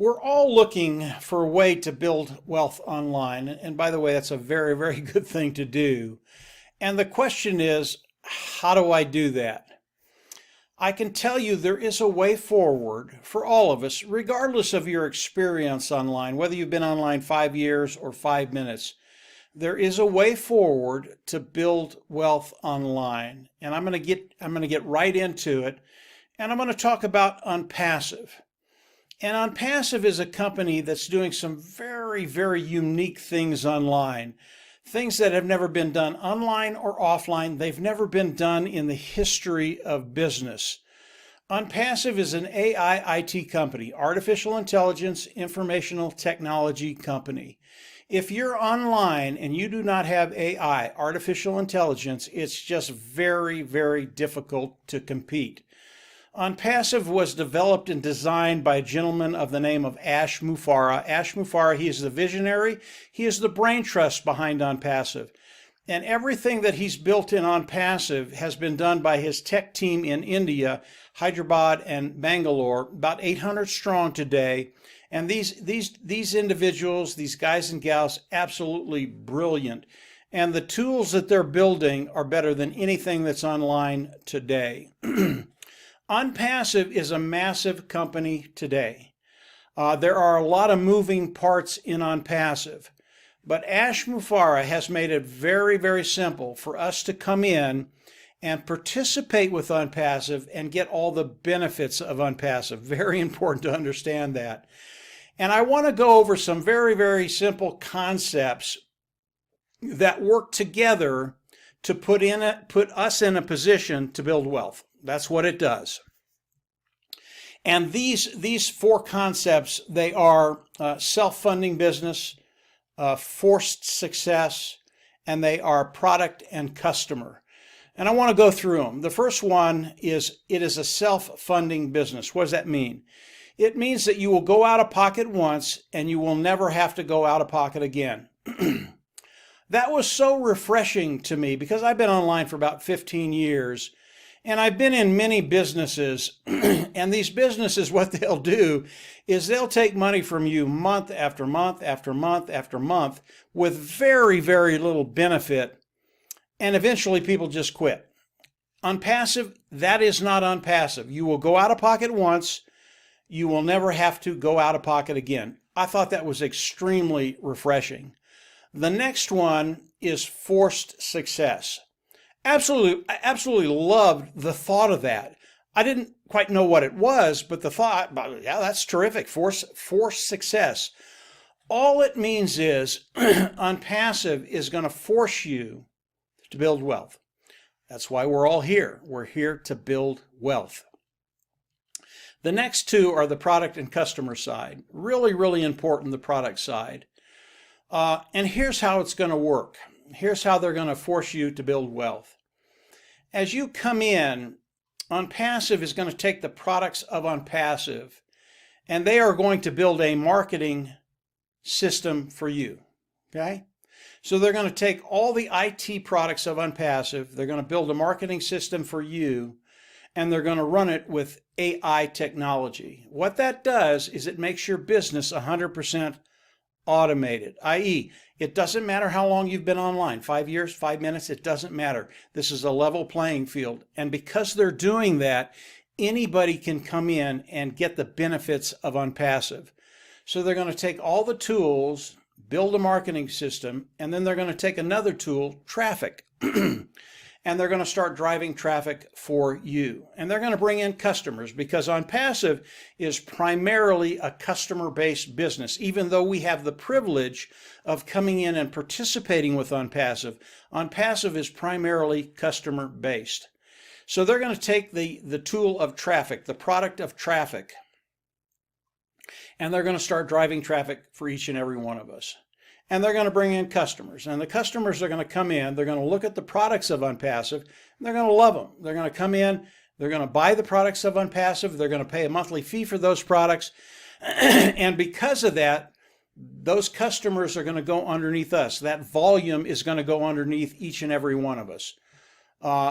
We're all looking for a way to build wealth online. And by the way, that's a very, very good thing to do. And the question is, how do I do that? I can tell you there is a way forward for all of us, regardless of your experience online, whether you've been online 5 years or 5 minutes. There is a way forward to build wealth online. And I'm going to get right into it. And I'm going to talk about ONPASSIVE. And ONPASSIVE is a company that's doing some very, very unique things online. Things that have never been done online or offline. They've never been done in the history of business. ONPASSIVE is an AI IT company, artificial intelligence, informational technology company. If you're online and you do not have AI, artificial intelligence, it's just very, very difficult to compete. ONPASSIVE was developed and designed by a gentleman of the name of Ash Mufareh. Ash Mufareh, he is the visionary. He is the brain trust behind ONPASSIVE. And everything that he's built in ONPASSIVE has been done by his tech team in India, Hyderabad and Bangalore, about 800 strong today. And these individuals, these guys and gals, absolutely brilliant. And the tools that they're building are better than anything that's online today. ONPASSIVE is a massive company today. There are a lot of moving parts in ONPASSIVE, but Ash Mufareh has made it very, very simple for us to come in and participate with ONPASSIVE and get all the benefits of ONPASSIVE. Very important to understand that. And I want to go over some very, very simple concepts that work together to put us in a position to build wealth. That's what it does. And these four concepts, they are self-funding business, forced success, and they are product and customer. And I want to go through them. The first one is it is a self-funding business. What does that mean? It means that you will go out of pocket once and you will never have to go out of pocket again. That was so refreshing to me because I've been online for about 15 years and I've been in many businesses. And these businesses, what they'll do is they'll take money from you month after month after month after month with very, very little benefit. And eventually people just quit. ONPASSIVE, that is not ONPASSIVE. You will go out of pocket once. You will never have to go out of pocket again. I thought that was extremely refreshing. The next one is forced success. I absolutely loved the thought of that. I didn't quite know what it was, but the thought, yeah, that's terrific. Forced success. All it means is ONPASSIVE is going to force you to build wealth. That's why we're all here. We're here to build wealth. The next two are the product and customer side. Really, really important, the product side. And here's how it's going to work. Here's how they're going to force you to build wealth. As you come in, ONPASSIVE is going to take the products of ONPASSIVE and they are going to build a marketing system for you. Okay? So they're going to take all the IT products of ONPASSIVE, they're going to build a marketing system for you, and they're going to run it with AI technology. What that does is it makes your business 100% automated, i.e., it doesn't matter how long you've been online, 5 years, 5 minutes, it doesn't matter. This is a level playing field. And because they're doing that, anybody can come in and get the benefits of ONPASSIVE. So they're going to take all the tools, build a marketing system, and then they're going to take another tool, traffic, and they're going to start driving traffic for you. And they're going to bring in customers because ONPASSIVE is primarily a customer-based business. Even though we have the privilege of coming in and participating with ONPASSIVE, ONPASSIVE is primarily customer-based. So they're going to take the tool of traffic, the product of traffic, and they're going to start driving traffic for each and every one of us. And they're going to bring in customers. And the customers are going to come in, they're going to look at the products of ONPASSIVE, and they're going to love them. They're going to come in, they're going to buy the products of ONPASSIVE, they're going to pay a monthly fee for those products. And because of that, those customers are going to go underneath us. That volume is going to go underneath each and every one of us.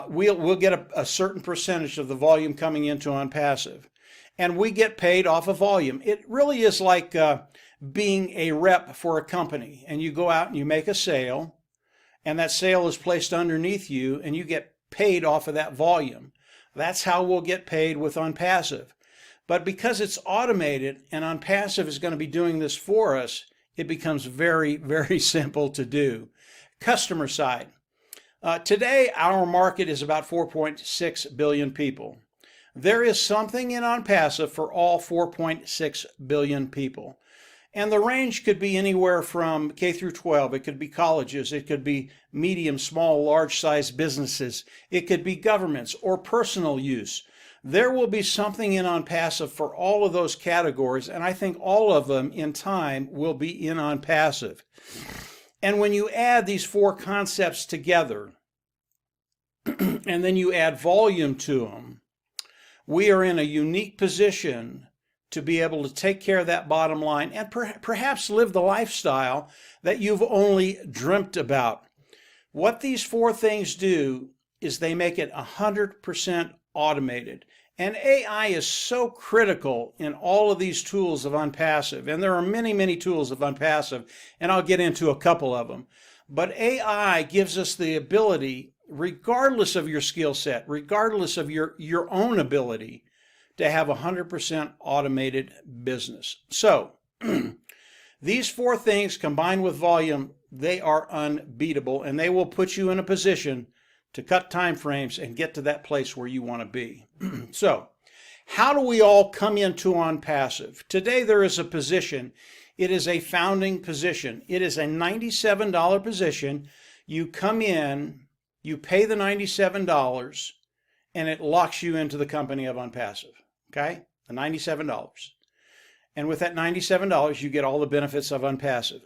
We'll get a certain percentage of the volume coming into ONPASSIVE. and we get paid off of volume. It really is like being a rep for a company, and you go out and you make a sale, and that sale is placed underneath you, and you get paid off of that volume. That's how we'll get paid with ONPASSIVE. But because it's automated and ONPASSIVE is going to be doing this for us, it becomes very, very simple to do. Customer side. Today, our market is about 4.6 billion people. There is something in ONPASSIVE for all 4.6 billion people. And the range could be anywhere from K through 12. It could be colleges. It could be medium, small, large-sized businesses. It could be governments or personal use. There will be something in ONPASSIVE for all of those categories, and I think all of them in time will be in ONPASSIVE. And when you add these four concepts together, and then you add volume to them, we are in a unique position to be able to take care of that bottom line and perhaps live the lifestyle that you've only dreamt about. What these four things do is they make it 100% automated. And AI is so critical in all of these tools of ONPASSIVE. And there are many, many tools of ONPASSIVE, and I'll get into a couple of them. But AI gives us the ability, regardless of your skill set, regardless of your own ability, to have 100% automated business. So these four things combined with volume, they are unbeatable, and they will put you in a position to cut time frames and get to that place where you want to be. So how do we all come into ONPASSIVE? Today there is a position. It is a founding position. It is a $97 position. You come in, you pay the $97, and it locks you into the company of ONPASSIVE. Okay, the $97. And with that $97, you get all the benefits of ONPASSIVE.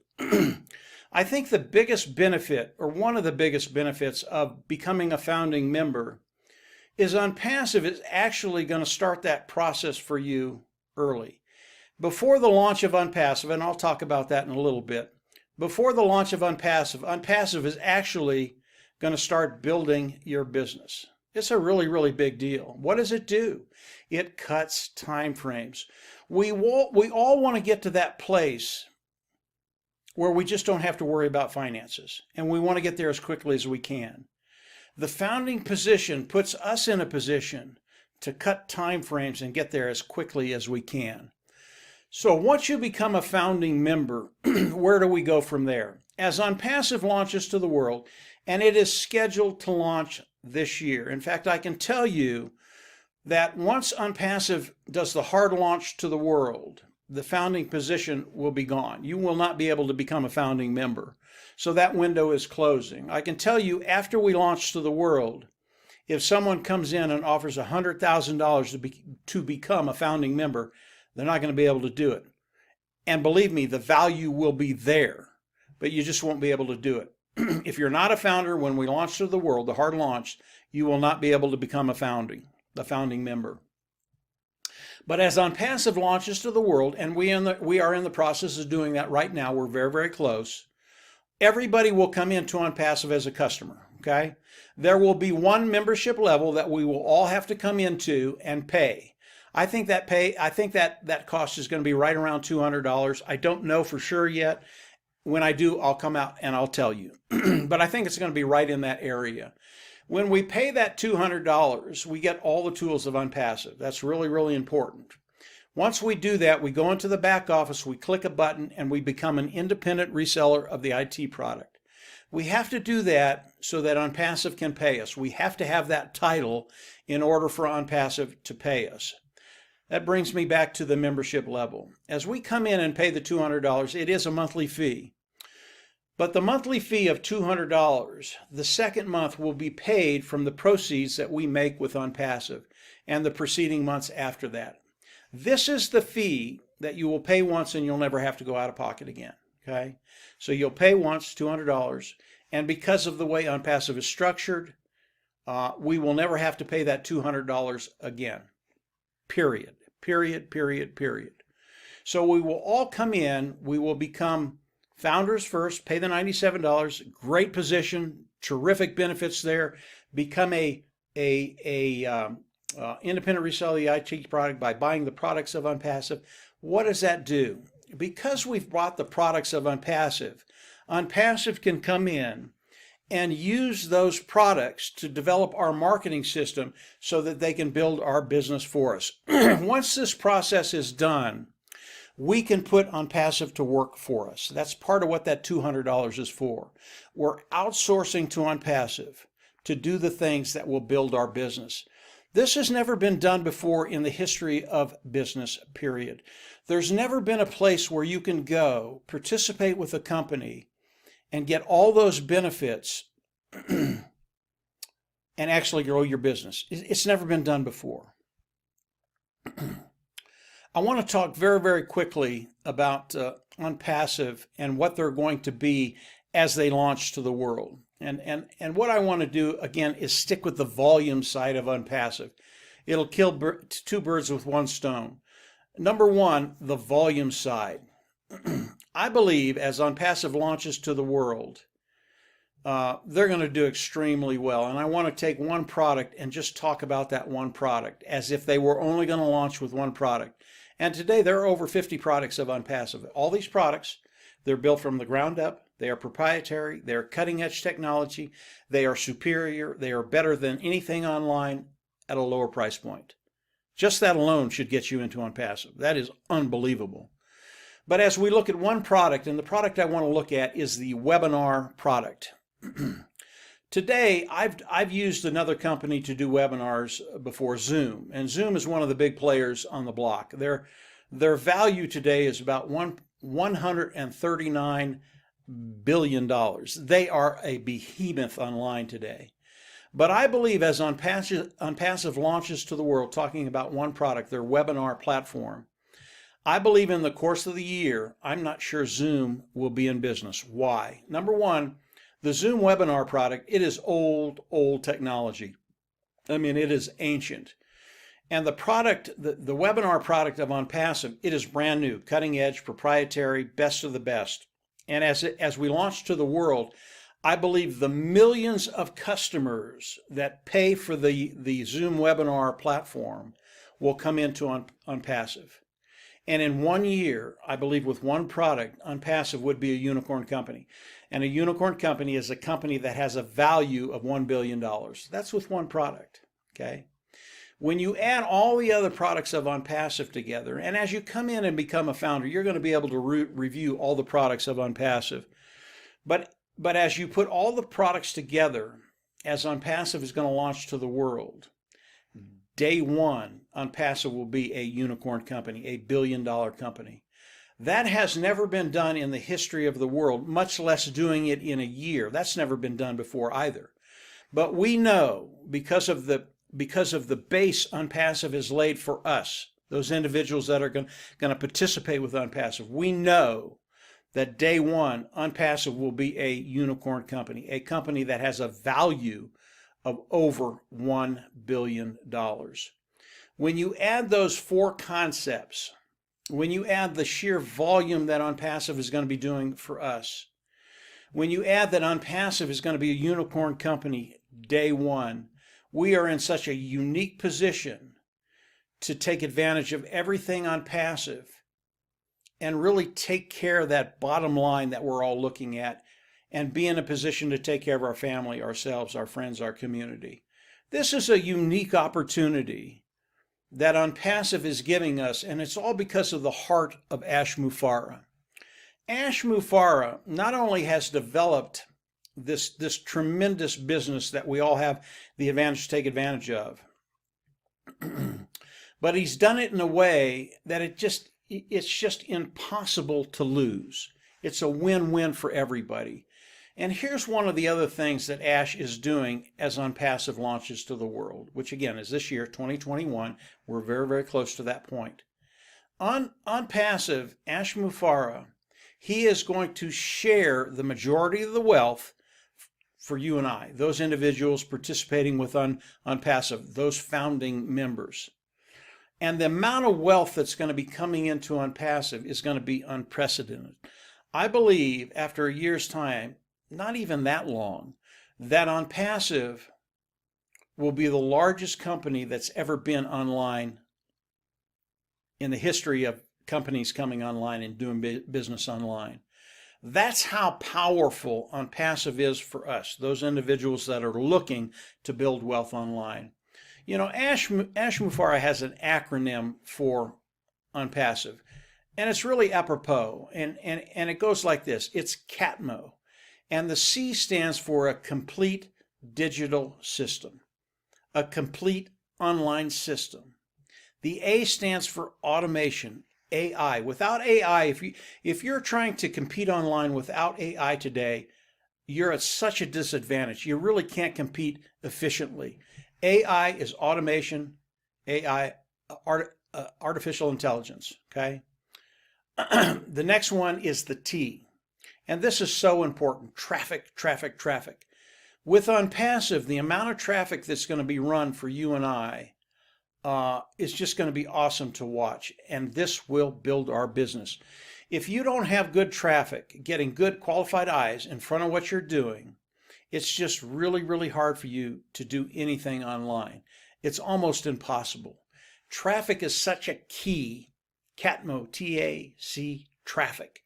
I think the biggest benefit, or one of the biggest benefits of becoming a founding member, is ONPASSIVE is actually going to start that process for you early. Before the launch of ONPASSIVE, and I'll talk about that in a little bit, before the launch of ONPASSIVE, ONPASSIVE is actually going to start building your business. It's a really, really big deal. What does it do? It cuts time frames. We all want to get to that place where we just don't have to worry about finances, and we want to get there as quickly as we can. The founding position puts us in a position to cut time frames and get there as quickly as we can. So once you become a founding member, where do we go from there? As ONPASSIVE launches to the world, and it is scheduled to launch this year. In fact, I can tell you that once ONPASSIVE does the hard launch to the world, the founding position will be gone. You will not be able to become a founding member. So that window is closing. I can tell you, after we launch to the world, if someone comes in and offers $100,000 to become a founding member, they're not going to be able to do it. And believe me, the value will be there, but you just won't be able to do it. If you're not a founder, when we launch to the world, the hard launch, you will not be able to become a founding member. But as ONPASSIVE launches to the world, and we are in the process of doing that right now, we're very, very close, everybody will come into ONPASSIVE as a customer, okay? There will be one membership level that we will all have to come into and pay. I think that cost is going to be right around $200. I don't know for sure yet. When I do, I'll come out and I'll tell you. But I think it's going to be right in that area. When we pay that $200, we get all the tools of ONPASSIVE. That's really, really important. Once we do that, we go into the back office, we click a button, and we become an independent reseller of the IT product. We have to do that so that ONPASSIVE can pay us. We have to have that title in order for ONPASSIVE to pay us. That brings me back to the membership level. As we come in and pay the $200, it is a monthly fee. But the monthly fee of $200, the second month will be paid from the proceeds that we make with ONPASSIVE and the preceding months after that. This is the fee that you will pay once and you'll never have to go out of pocket again. Okay? So you'll pay once, $200, and because of the way ONPASSIVE is structured, we will never have to pay that $200 again. Period. Period, period, period. So we will all come in, we will become founders first, pay the $97, great position, terrific benefits there, become a independent resell the IT product by buying the products of ONPASSIVE. What does that do? Because we've bought the products of ONPASSIVE, ONPASSIVE can come in and use those products to develop our marketing system so that they can build our business for us. Once this process is done, we can put ONPASSIVE to work for us. That's part of what that $200 is for. We're outsourcing to ONPASSIVE to do the things that will build our business. This has never been done before in the history of business, period. There's never been a place where you can go, participate with a company, and get all those benefits and actually grow your business. It's never been done before. I want to talk very, very quickly about ONPASSIVE and what they're going to be as they launch to the world. And what I want to do, again, is stick with the volume side of ONPASSIVE. It'll kill two birds with one stone. Number one, the volume side. I believe as ONPASSIVE launches to the world, they're going to do extremely well. And I want to take one product and just talk about that one product as if they were only going to launch with one product. And today there are over 50 products of ONPASSIVE. All these products, they're built from the ground up. They are proprietary. They are cutting edge technology. They are superior. They are better than anything online at a lower price point. Just that alone should get you into ONPASSIVE. That is unbelievable. But as we look at one product, and the product I want to look at is the webinar product. Today, I've used another company to do webinars before, Zoom, and Zoom is one of the big players on the block. Their value today is about $139 billion. They are a behemoth online today. But I believe as ONPASSIVE launches to the world, talking about one product, their webinar platform, I believe in the course of the year, I'm not sure Zoom will be in business. Why? Number one, the Zoom webinar product, it is old technology. I mean, it is ancient. And the product, the webinar product of ONPASSIVE, it is brand new, cutting edge, proprietary, best of the best. And as we launch to the world, I believe the millions of customers that pay for the Zoom webinar platform will come into ONPASSIVE. And in 1 year, I believe with one product, ONPASSIVE would be a unicorn company. And a unicorn company is a company that has a value of $1 billion. That's with one product, okay? When you add all the other products of ONPASSIVE together, and as you come in and become a founder, you're going to be able to review all the products of ONPASSIVE. But as you put all the products together, as ONPASSIVE is going to launch to the world, day one, ONPASSIVE will be a unicorn company, a billion-dollar company. That has never been done in the history of the world, much less doing it in a year. That's never been done before either. But we know, because of the base ONPASSIVE has laid for us, those individuals that are going to participate with ONPASSIVE, we know that day one, ONPASSIVE will be a unicorn company, a company that has a value of over $1 billion. When you add those four concepts, when you add the sheer volume that ONPASSIVE is going to be doing for us, when you add that ONPASSIVE is going to be a unicorn company day one, we are in such a unique position to take advantage of everything ONPASSIVE and really take care of that bottom line that we're all looking at and be in a position to take care of our family, ourselves, our friends, our community. This is a unique opportunity that ONPASSIVE is giving us, and it's all because of the heart of Ash Mufareh. Ash Mufareh not only has developed this tremendous business that we all have the advantage to take advantage of, but he's done it in a way that it's just impossible to lose. It's a win-win for everybody. And here's one of the other things that Ash is doing as ONPASSIVE launches to the world, which again is this year, 2021. We're very, very close to that point. ONPASSIVE, Ash Mufareh, he is going to share the majority of the wealth for you and I, those individuals participating with ONPASSIVE, those founding members. And the amount of wealth that's going to be coming into ONPASSIVE is going to be unprecedented. I believe after a year's time, not even that long, that ONPASSIVE will be the largest company that's ever been online in the history of companies coming online and doing business online. That's how powerful ONPASSIVE is for us, those individuals that are looking to build wealth online. You know, Ash Mufareh has an acronym for ONPASSIVE, and it's really apropos, and it goes like this. It's CATMO, and the C stands for a complete digital system, a complete online system. The A stands for automation, AI. Without AI, if you're trying to compete online without AI today, you're at such a disadvantage. You really can't compete efficiently. AI is automation, AI, artificial intelligence, okay? The next one is the T, and this is so important, traffic, traffic, traffic. With ONPASSIVE, the amount of traffic that's going to be run for you and I is just going to be awesome to watch, and this will build our business. If you don't have good traffic, getting good qualified eyes in front of what you're doing, it's just really, really hard for you to do anything online. It's almost impossible. Traffic is such a key. CATMO, T-A-C, traffic.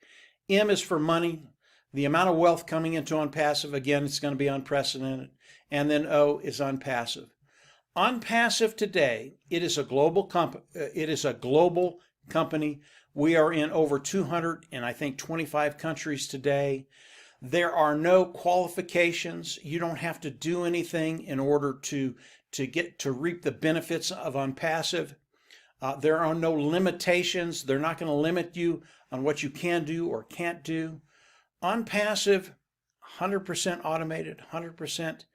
M is for money. The amount of wealth coming into ONPASSIVE, again, it's going to be unprecedented. And then O is ONPASSIVE. ONPASSIVE today, it is a global company. We are in over 225 countries today. There are no qualifications. You don't have to do anything in order to reap the benefits of ONPASSIVE. There are no limitations. They're not going to limit you on what you can do or can't do. ONPASSIVE, 100% automated, 100%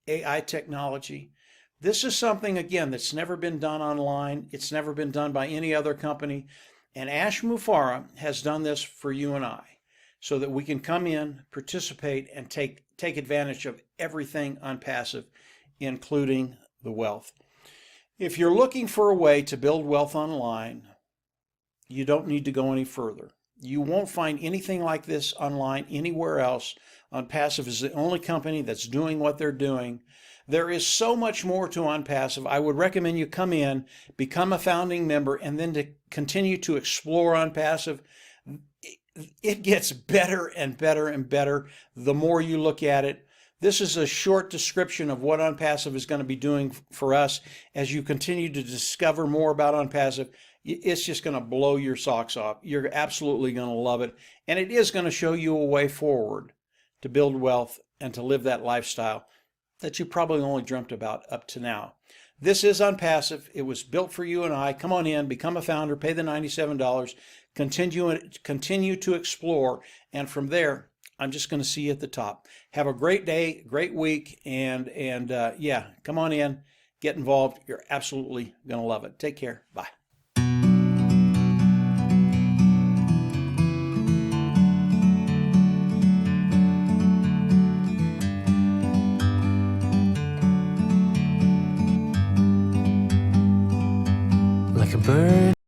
AI technology. This is something, again, that's never been done online. It's never been done by any other company. And Ash Mufareh has done this for you and I so that we can come in, participate, and take advantage of everything ONPASSIVE, including the wealth. If you're looking for a way to build wealth online, you don't need to go any further. You won't find anything like this online anywhere else. ONPASSIVE is the only company that's doing what they're doing. There is so much more to ONPASSIVE. I would recommend you come in, become a founding member, and then to continue to explore ONPASSIVE. It gets better and better and better the more you look at it. This is a short description of what ONPASSIVE is going to be doing for us. As you continue to discover more about ONPASSIVE, it's just going to blow your socks off. You're absolutely going to love it. And it is going to show you a way forward to build wealth and to live that lifestyle that you probably only dreamt about up to now. This is ONPASSIVE. It was built for you and I. Come on in, become a founder, pay the $97, continue to explore, and from there, I'm just going to see you at the top. Have a great day, great week, and yeah, come on in, get involved. You're absolutely going to love it. Take care. Bye.